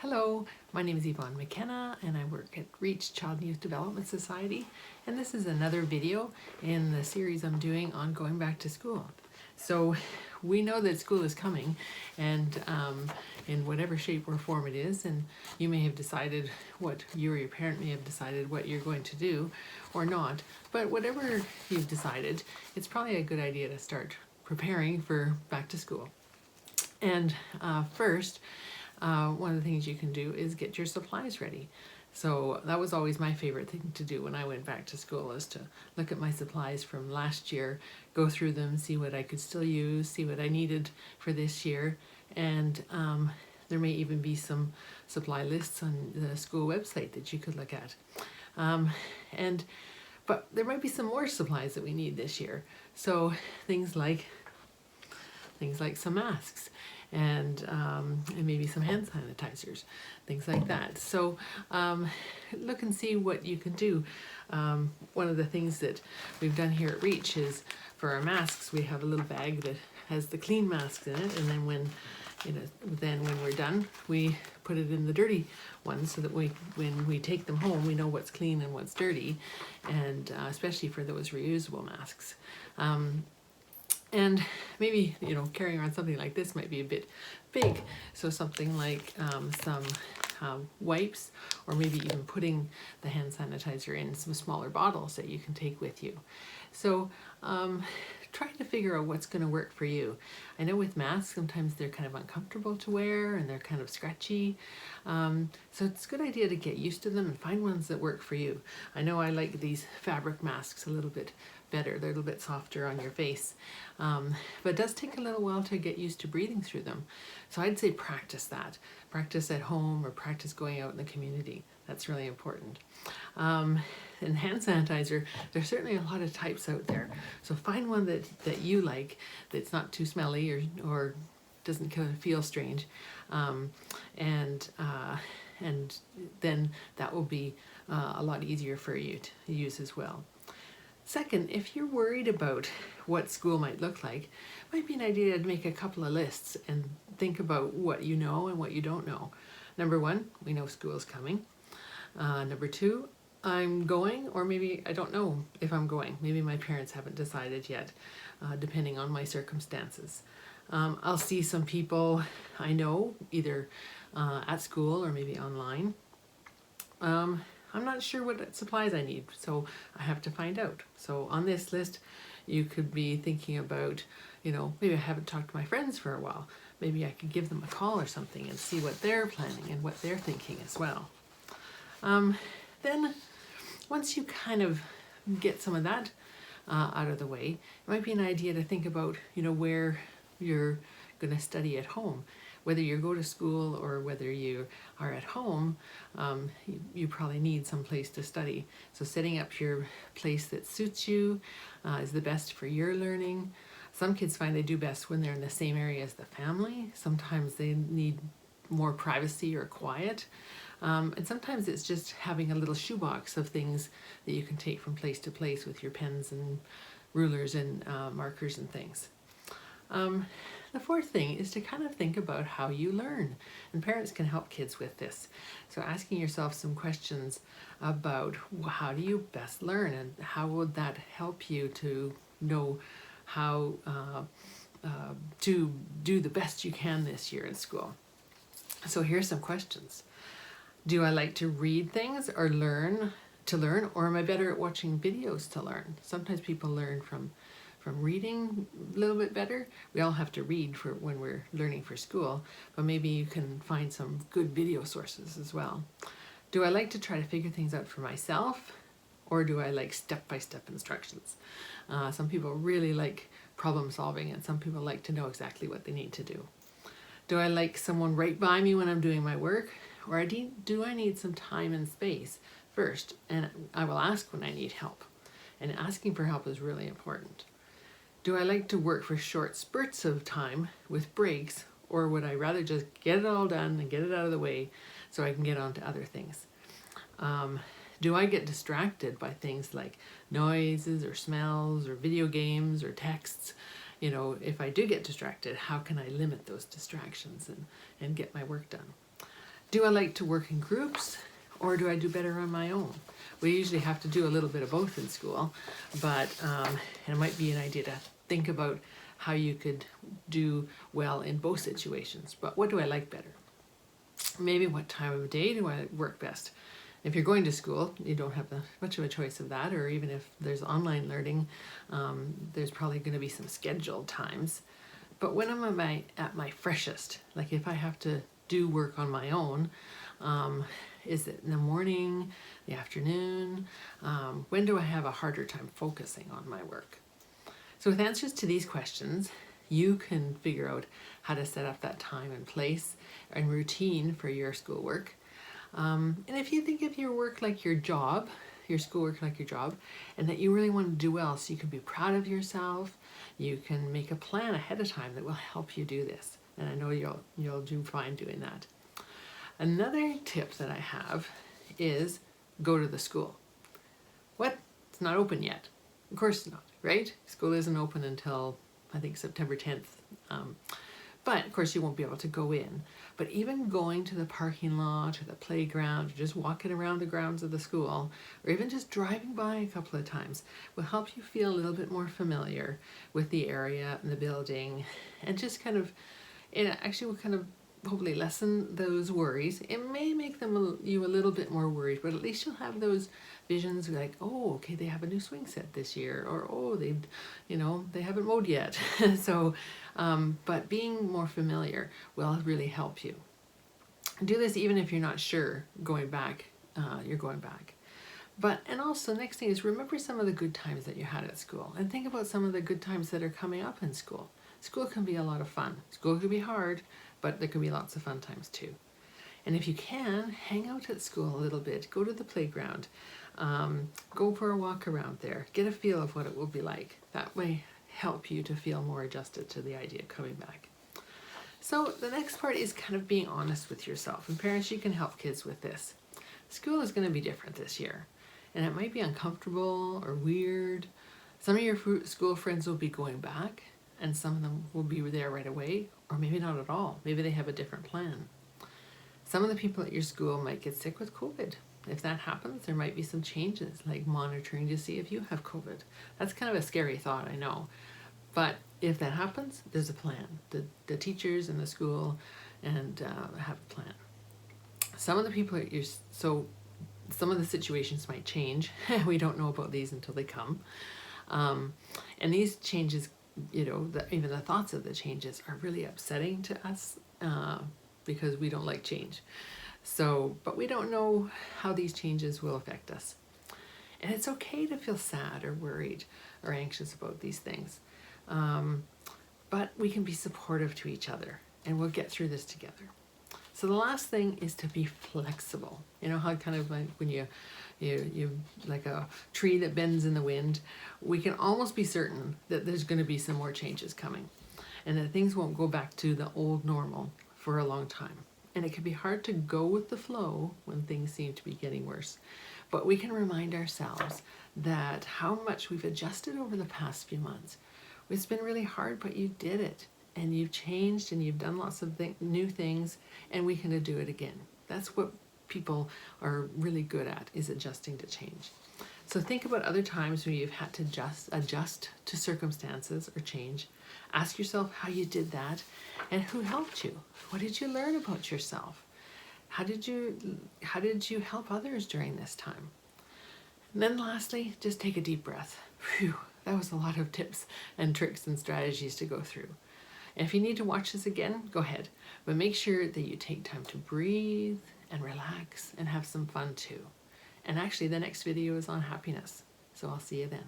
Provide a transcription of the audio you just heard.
Hello, my name is Yvonne McKenna and I work at Reach Child and Youth Development Society, and this is another video in the series I'm doing on going back to school. So we know that school is coming, and in whatever shape or form it is, and you may have decided what you or your parent may have decided what you're going to do or not, but whatever you've decided, it's probably a good idea to start preparing for back to school. And first, one of the things you can do is get your supplies ready. So that was always my favorite thing to do when I went back to school, is to look at my supplies from last year, go through them, see what I could still use, see what I needed for this year, and there may even be some supply lists on the school website that you could look at. But there might be some more supplies that we need this year. So things like some masks and maybe some hand sanitizers, things like that. So look and see what you can do. One of the things that we've done here at Reach is, for our masks, we have a little bag that has the clean masks in it, and then when we're done, we put it in the dirty ones, so that when we take them home, we know what's clean and what's dirty, and especially for those reusable masks. And maybe, carrying around something like this might be a bit big. So something like some wipes, or maybe even putting the hand sanitizer in some smaller bottles that you can take with you. So try to figure out what's going to work for you. I know with masks, sometimes they're kind of uncomfortable to wear and they're kind of scratchy. So it's a good idea to get used to them and find ones that work for you. I know I like these fabric masks a little bit better. They're a little bit softer on your face. But it does take a little while to get used to breathing through them. So I'd say practice that. Practice at home or practice going out in the community. That's really important. And hand sanitizer, there's certainly a lot of types out there. So find one that you like, that's not too smelly or doesn't kind of feel strange. And then that will be a lot easier for you to use as well. Second, if you're worried about what school might look like, it might be an idea to make a couple of lists and think about what you know and what you don't know. Number one, we know school is coming. Number two, I'm going, or maybe I don't know if I'm going. Maybe my parents haven't decided yet, depending on my circumstances. I'll see some people I know, either at school or maybe online. I'm not sure what supplies I need, so I have to find out. So on this list, you could be thinking about, maybe I haven't talked to my friends for a while. Maybe I could give them a call or something and see what they're planning and what they're thinking as well. Then once you kind of get some of that out of the way, it might be an idea to think about, where you're going to study at home. Whether you go to school or whether you are at home, you probably need some place to study. So setting up your place that suits you is the best for your learning. Some kids find they do best when they're in the same area as the family. Sometimes they need more privacy or quiet. And sometimes it's just having a little shoebox of things that you can take from place to place with your pens and rulers and markers and things. The fourth thing is to kind of think about how you learn, and parents can help kids with this. So asking yourself some questions about how do you best learn, and how would that help you to know how to do the best you can this year in school. So here's some questions. Do I like to read things or learn, or am I better at watching videos to learn? Sometimes people learn from reading a little bit better. We all have to read for when we're learning for school, but maybe you can find some good video sources as well. Do I like to try to figure things out for myself, or do I like step-by-step instructions? Some people really like problem solving, and some people like to know exactly what they need to do. Do I like someone right by me when I'm doing my work, or do I need some time and space first, and I will ask when I need help? And asking for help is really important. Do I like to work for short spurts of time with breaks, or would I rather just get it all done and get it out of the way so I can get on to other things? Do I get distracted by things like noises or smells or video games or texts? If I do get distracted, how can I limit those distractions and get my work done? Do I like to work in groups, or do I do better on my own? We usually have to do a little bit of both in school, but it might be an idea to think about how you could do well in both situations. But what do I like better? Maybe what time of day do I work best? If you're going to school, you don't have much of a choice of that, or even if there's online learning, there's probably going to be some scheduled times. But when am I at my freshest? Like if I have to do work on my own, is it in the morning, the afternoon? When do I have a harder time focusing on my work? So with answers to these questions, you can figure out how to set up that time and place and routine for your schoolwork. And if you think of your work like your job, your schoolwork like your job, and that you really want to do well so you can be proud of yourself, you can make a plan ahead of time that will help you do this. And I know you'll do fine doing that. Another tip that I have is go to the school. What? It's not open yet. Of course not, right? School isn't open until, I think, September 10th. But of course you won't be able to go in. But even going to the parking lot or the playground, or just walking around the grounds of the school, or even just driving by a couple of times will help you feel a little bit more familiar with the area and the building, and just kind of, it actually will kind of hopefully lessen those worries. It may make you a little bit more worried, but at least you'll have those visions like, oh, okay, they have a new swing set this year, or oh, they haven't mowed yet. So, but being more familiar will really help you. Do this even if you're not sure going back, you're going back. And also next thing is remember some of the good times that you had at school, and think about some of the good times that are coming up in school. School can be a lot of fun. School can be hard, but there can be lots of fun times too. And if you can, hang out at school a little bit, go to the playground, go for a walk around there, get a feel of what it will be like. That may help you to feel more adjusted to the idea of coming back. So the next part is kind of being honest with yourself. And parents, you can help kids with this. School is going to be different this year, and it might be uncomfortable or weird. Some of your school friends will be going back, and some of them will be there right away, or maybe not at all. Maybe they have a different plan. Some of the people at your school might get sick with COVID. If that happens, there might be some changes, like monitoring to see if you have COVID. That's kind of a scary thought, I know. But if that happens, there's a plan. The teachers in the school and have a plan. Some of the people at some of the situations might change. We don't know about these until they come. And these changes, even the thoughts of the changes are really upsetting to us because we don't like change. But we don't know how these changes will affect us. And it's okay to feel sad or worried or anxious about these things. But we can be supportive to each other, and we'll get through this together. So the last thing is to be flexible. You know how kind of like when you like a tree that bends in the wind, we can almost be certain that there's going to be some more changes coming, and that things won't go back to the old normal for a long time. And it can be hard to go with the flow when things seem to be getting worse. But we can remind ourselves that how much we've adjusted over the past few months. It's been really hard, but you did it. And you've changed, and you've done lots of new things, and we can do it again. That's what people are really good at, is adjusting to change. So think about other times when you've had to adjust to circumstances or change. Ask yourself how you did that, and who helped you. What did you learn about yourself? How did you help others during this time? And then lastly, just take a deep breath. Phew, that was a lot of tips and tricks and strategies to go through. And if you need to watch this again, go ahead. But make sure that you take time to breathe and relax and have some fun too. And actually, the next video is on happiness. So I'll see you then.